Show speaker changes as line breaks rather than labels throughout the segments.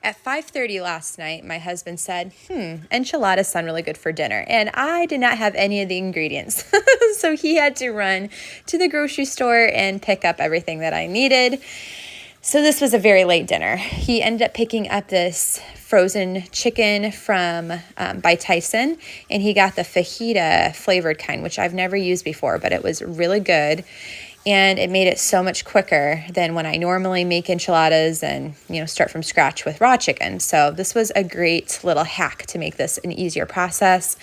At 5:30 last night, my husband said, enchiladas sound really good for dinner. And I did not have any of the ingredients. So he had to run to the grocery store and pick up everything that I needed. So this was a very late dinner. He ended up picking up this frozen chicken from by Tyson, and he got the fajita flavored kind, which I've never used before, but it was really good. And it made it so much quicker than when I normally make enchiladas and, start from scratch with raw chicken. So this was a great little hack to make this an easier process.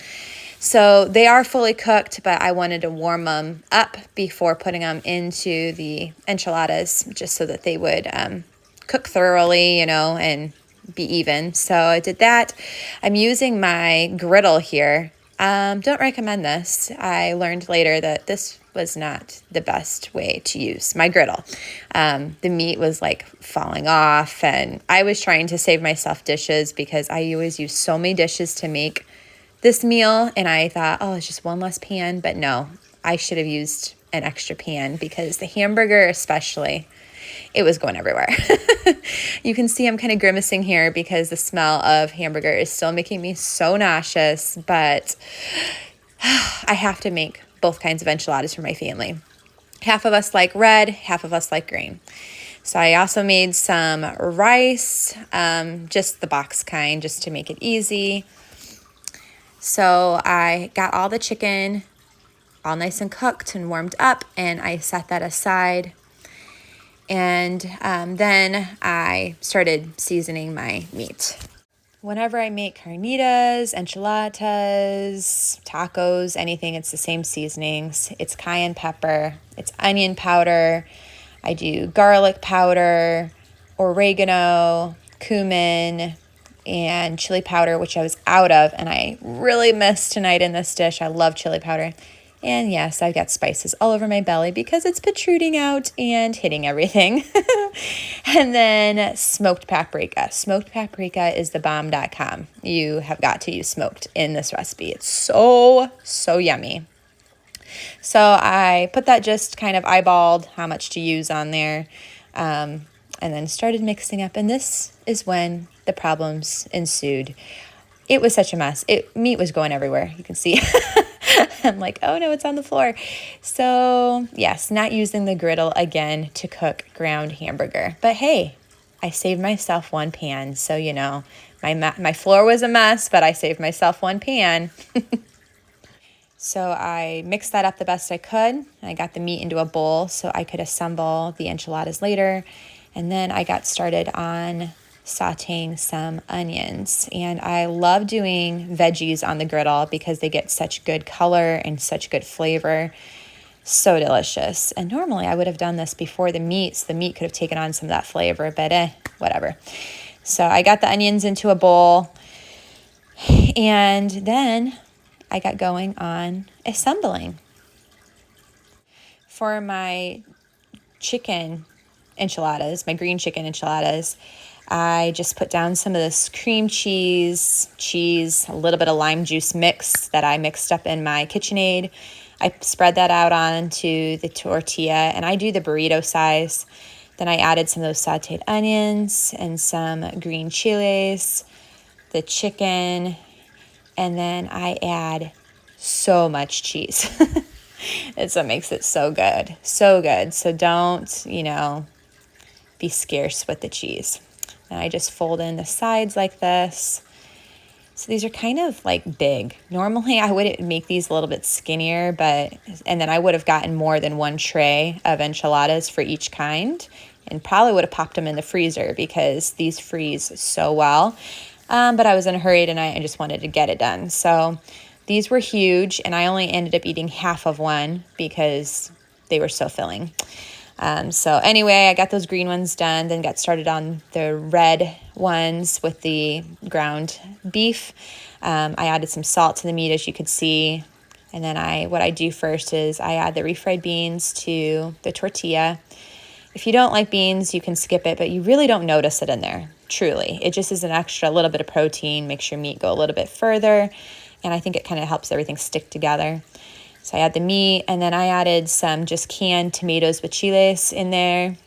So they are fully cooked, but I wanted to warm them up before putting them into the enchiladas just so that they would cook thoroughly, and be even. So I did that. I'm using my griddle here. Don't recommend this. I learned later that this was not the best way to use my griddle. The meat was like falling off, and I was trying to save myself dishes because I always use so many dishes to make this meal, and I thought, it's just one less pan, but no, I should have used an extra pan because the hamburger especially, it was going everywhere. You can see I'm kind of grimacing here because the smell of hamburger is still making me so nauseous, but I have to make both kinds of enchiladas for my family. Half of us like red, half of us like green. So I also made some rice, just the box kind, just to make it easy. So I got all the chicken all nice and cooked and warmed up, and I set that aside. And then I started seasoning my meat. Whenever I make carnitas, enchiladas, tacos, anything, it's the same seasonings. It's cayenne pepper, it's onion powder, I do garlic powder, oregano, cumin, and chili powder, which I was out of, and I really miss tonight in this dish. I love chili powder. And yes, I've got spices all over my belly because it's protruding out and hitting everything. And then smoked paprika. Smoked paprika is thebomb.com. You have got to use smoked in this recipe. It's so, so yummy. So I put that, just kind of eyeballed how much to use on there, and then started mixing up. And this is when the problems ensued. It was such a mess. Meat was going everywhere. You can see. I'm like, oh no, it's on the floor. So yes, not using the griddle again to cook ground hamburger. But hey, I saved myself one pan. So, my floor was a mess, but I saved myself one pan. So I mixed that up the best I could. And I got the meat into a bowl so I could assemble the enchiladas later. And then I got started on sauteing some onions. And I love doing veggies on the griddle because they get such good color and such good flavor. So delicious. And normally I would have done this before the meat, so the meat could have taken on some of that flavor, but whatever. So I got the onions into a bowl, and then I got going on assembling. For my chicken enchiladas, my green chicken enchiladas, I just put down some of this cream cheese, a little bit of lime juice mix that I mixed up in my KitchenAid. I spread that out onto the tortilla, and I do the burrito size. Then I added some of those sauteed onions and some green chilies, the chicken, and then I add so much cheese. It's what makes it so good. So good. So don't, be scarce with the cheese. And I just fold in the sides like this. So these are kind of like big. Normally I would make these a little bit skinnier, and then I would have gotten more than one tray of enchiladas for each kind, and probably would have popped them in the freezer because these freeze so well. But I was in a hurry and I just wanted to get it done. So these were huge, and I only ended up eating half of one because they were so filling. So anyway, I got those green ones done, then got started on the red ones with the ground beef. I added some salt to the meat, as you could see. And then what I do first is I add the refried beans to the tortilla. If you don't like beans, you can skip it, but you really don't notice it in there, truly. It just is an extra little bit of protein, makes your meat go a little bit further, and I think it kind of helps everything stick together. So I add the meat, and then I added some just canned tomatoes with chiles in there.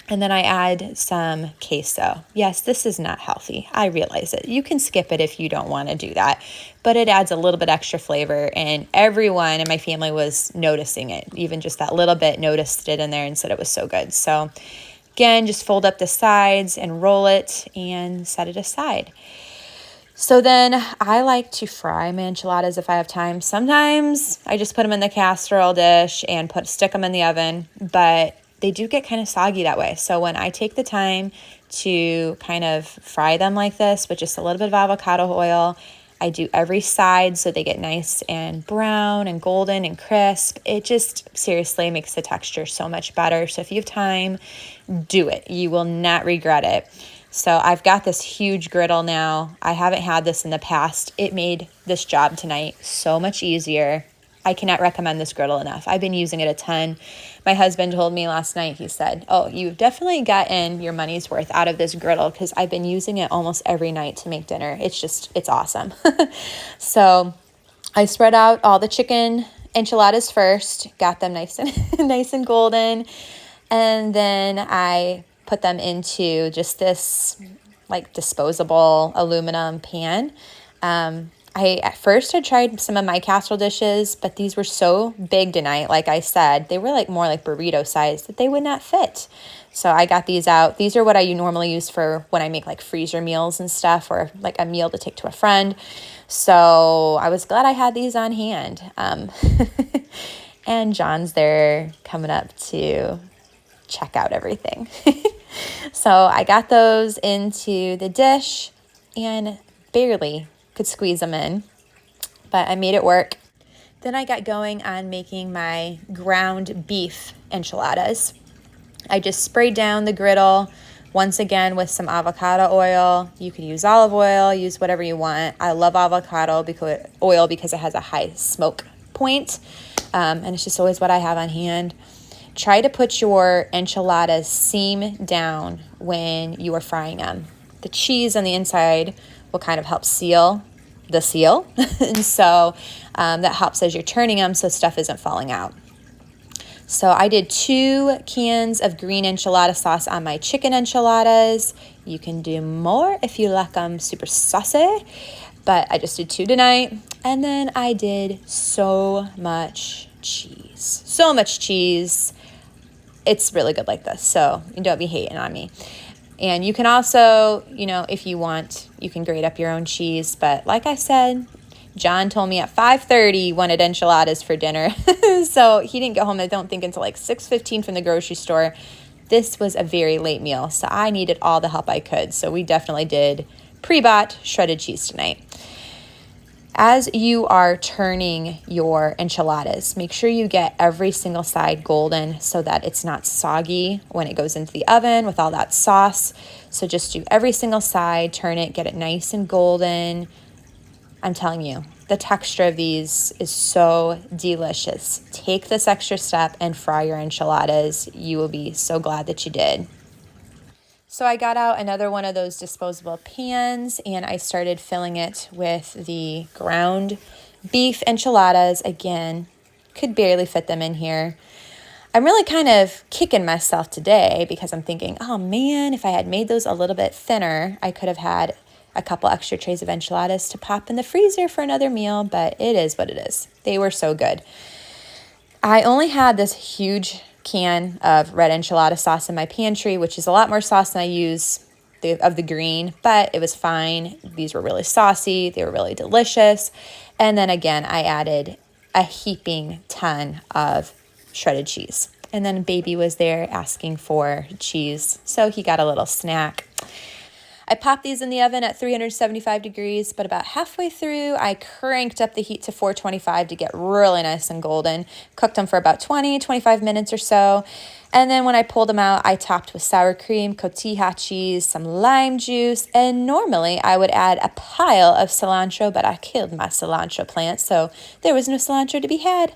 And then I add some queso. Yes, this is not healthy. I realize it. You can skip it if you don't want to do that, but it adds a little bit extra flavor, and everyone in my family was noticing it. Even just that little bit noticed it in there and said it was so good. So again, just fold up the sides and roll it and set it aside. So then I like to fry my enchiladas if I have time. Sometimes I just put them in the casserole dish and stick them in the oven, but they do get kind of soggy that way. So when I take the time to kind of fry them like this with just a little bit of avocado oil, I do every side so they get nice and brown and golden and crisp. It just seriously makes the texture so much better. So if you have time, do it. You will not regret it. So I've got this huge griddle now. I haven't had this in the past. It made this job tonight so much easier. I cannot recommend this griddle enough. I've been using it a ton. My husband told me last night, he said, oh, you've definitely gotten your money's worth out of this griddle, because I've been using it almost every night to make dinner. It's awesome. So I spread out all the chicken enchiladas first, got them nice and golden. And then I put them into just this like disposable aluminum pan. At first I tried some of my casserole dishes, but these were so big tonight. Like I said, they were like more like burrito size that they would not fit. So I got these out. These are what I normally use for when I make like freezer meals and stuff, or like a meal to take to a friend. So I was glad I had these on hand. And John's there coming up to check out everything. So I got those into the dish and barely could squeeze them in, but I made it work. Then I got going on making my ground beef enchiladas. I just sprayed down the griddle once again with some avocado oil. You could use olive oil, use whatever you want. I love avocado oil because it has a high smoke point, and it's just always what I have on hand. Try to put your enchiladas seam down when you are frying them. The cheese on the inside will kind of help seal the seal. And so that helps as you're turning them so stuff isn't falling out. So I did 2 cans of green enchilada sauce on my chicken enchiladas. You can do more if you like them super saucy, but I just did 2 tonight. And then I did so much cheese. So much cheese. It's really good like this, so don't be hating on me. And you can also, if you want, you can grate up your own cheese. But like I said, John told me at 5:30 he wanted enchiladas for dinner. So he didn't get home, I don't think, until like 6:15 from the grocery store. This was a very late meal, so I needed all the help I could. So we definitely did pre-bought shredded cheese tonight. As you are turning your enchiladas, make sure you get every single side golden so that it's not soggy when it goes into the oven with all that sauce. So just do every single side, turn it, get it nice and golden. I'm telling you, the texture of these is so delicious. Take this extra step and fry your enchiladas. You will be so glad that you did. So I got out another one of those disposable pans and I started filling it with the ground beef enchiladas. Again, could barely fit them in here. I'm really kind of kicking myself today because I'm thinking, oh man, if I had made those a little bit thinner, I could have had a couple extra trays of enchiladas to pop in the freezer for another meal, but it is what it is. They were so good. I only had this huge can of red enchilada sauce in my pantry, which is a lot more sauce than I use of the green, but it was fine. These were really saucy. They were really delicious. And then again, I added a heaping ton of shredded cheese. And then baby was there asking for cheese, so he got a little snack. I popped these in the oven at 375 degrees, but about halfway through, I cranked up the heat to 425 to get really nice and golden. Cooked them for about 25 minutes or so. And then when I pulled them out, I topped with sour cream, cotija cheese, some lime juice, and normally I would add a pile of cilantro, but I killed my cilantro plant, so there was no cilantro to be had.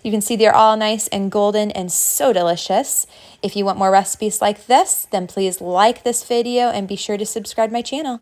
You can see they're all nice and golden and so delicious. If you want more recipes like this, then please like this video and be sure to subscribe to my channel.